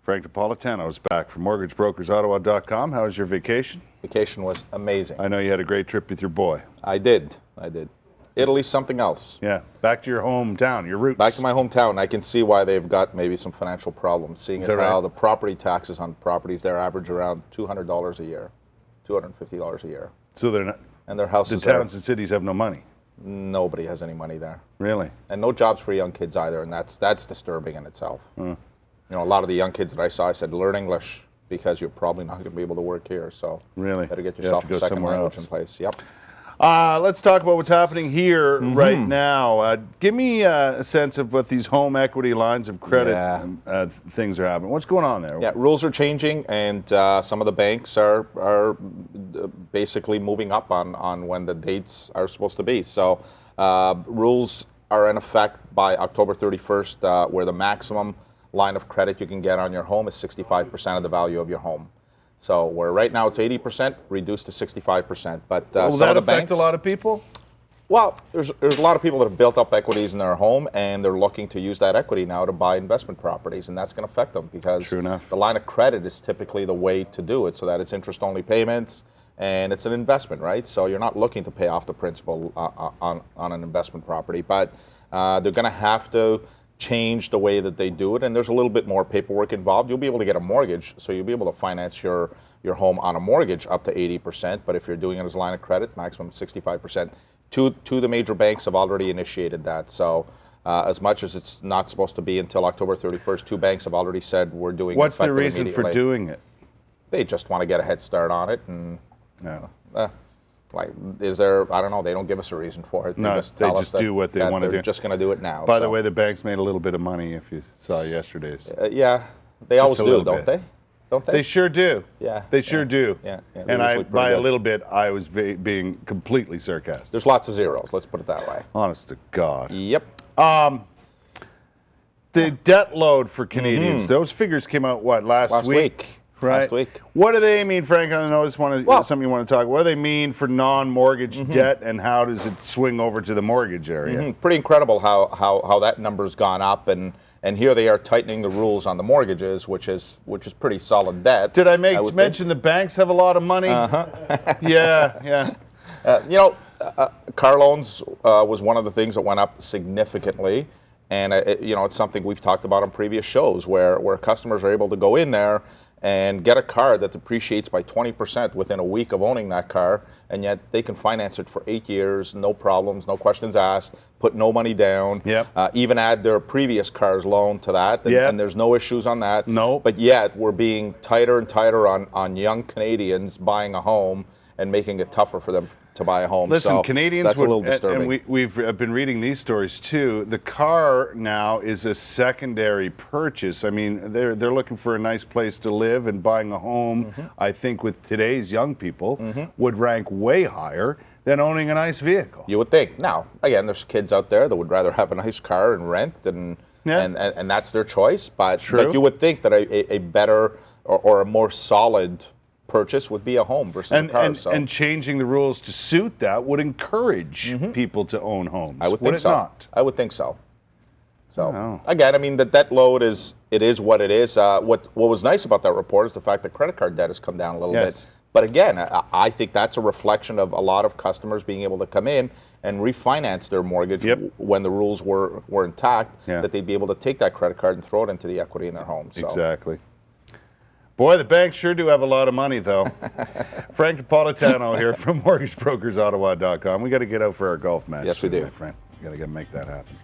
Frank Napolitano is back from MortgageBrokersOttawa.com. How was your vacation? Vacation was amazing. I know you had a great trip with your boy. I did. Italy's something else. Yeah, back to your hometown, your roots. Back to my hometown. I can see why they've got maybe some financial problems, seeing as how the property taxes on properties there average around $200 a year, $250 a year. So they're not. And their houses. The towns and cities have no money. Nobody has any money there. Really? And no jobs for young kids either, and that's disturbing in itself. You know, a lot of the young kids that I saw, I said, learn English because you're probably not going to be able to work here. So really, better get yourself a second language in place. Yep. Let's talk about what's happening here right now. Give me a sense of what these home equity lines of credit things are happening. What's going on there? Yeah, rules are changing, and some of the banks are basically moving up on when the dates are supposed to be. So rules are in effect by October 31st, where the maximum line of credit you can get on your home is 65% of the value of your home. So where right now it's 80%, reduced to 65%. But will some that of the affect banks, a lot of people? Well, there's a lot of people that have built up equities in their home, and they're looking to use that equity now to buy investment properties, and that's going to affect them because the line of credit is typically the way to do it, so that it's interest-only payments, and it's an investment, right? So you're not looking to pay off the principal on an investment property, but they're going to have to change the way that they do it, and there's a little bit more paperwork involved. You'll be able to get a mortgage, so you'll be able to finance your home on a mortgage up to 80%, but if you're doing it as a line of credit, maximum 65%. Two of the major banks have already initiated that, so as much as it's not supposed to be until October 31st, two banks have already said we're doing it. What's the reason for doing it? They just want to get a head start on it, and like, is there? I don't know. They don't give us a reason for it. They just do what they want to do. They're just going to do it now. By the way, the banks made a little bit of money. If you saw yesterday's, yeah, they always do, don't they? Don't they? They sure do. Yeah, they sure do. Yeah, and by a little bit, I was being completely sarcastic. There's lots of zeros. Let's put it that way. Honest to God. Yep. The debt load for Canadians. Those figures came out last week. Right. Last week. What do they mean, Frank? I know it's something you want to talk about. What do they mean for non-mortgage debt, and how does it swing over to the mortgage area? Pretty incredible how that number's gone up, and here they are tightening the rules on the mortgages, which is pretty solid debt. Did I mention the banks have a lot of money? Yeah. You know, car loans was one of the things that went up significantly, and you know, it's something we've talked about on previous shows where customers are able to go in there and get a car that depreciates by 20% within a week of owning that car, and yet they can finance it for 8 years, no problems, no questions asked, put no money down, even add their previous car's loan to that, and there's no issues on that. No. But yet we're being tighter and tighter on young Canadians buying a home and making it tougher for them to buy a home. Listen, so Canadians that's a little disturbing. And we've been reading these stories too. The car now is a secondary purchase. I mean, they're looking for a nice place to live, and buying a home, I think with today's young people, would rank way higher than owning a nice vehicle. You would think. Now, again, there's kids out there that would rather have a nice car and rent, and that's their choice. But you would think that a better or a more solid purchase would be a home versus a car. And changing the rules to suit that would encourage people to own homes. I would think so. Not? I would think so. So again, I mean, the debt load is what it is. What was nice about that report is the fact that credit card debt has come down a little bit. But again, I think that's a reflection of a lot of customers being able to come in and refinance their mortgage when the rules were intact, that they'd be able to take that credit card and throw it into the equity in their home. So. Exactly. Boy, the banks sure do have a lot of money, though. Frank Napolitano here from MortgageBrokersOttawa.com. We got to get out for our golf match. Yes, we do. My friend. We got to make that happen.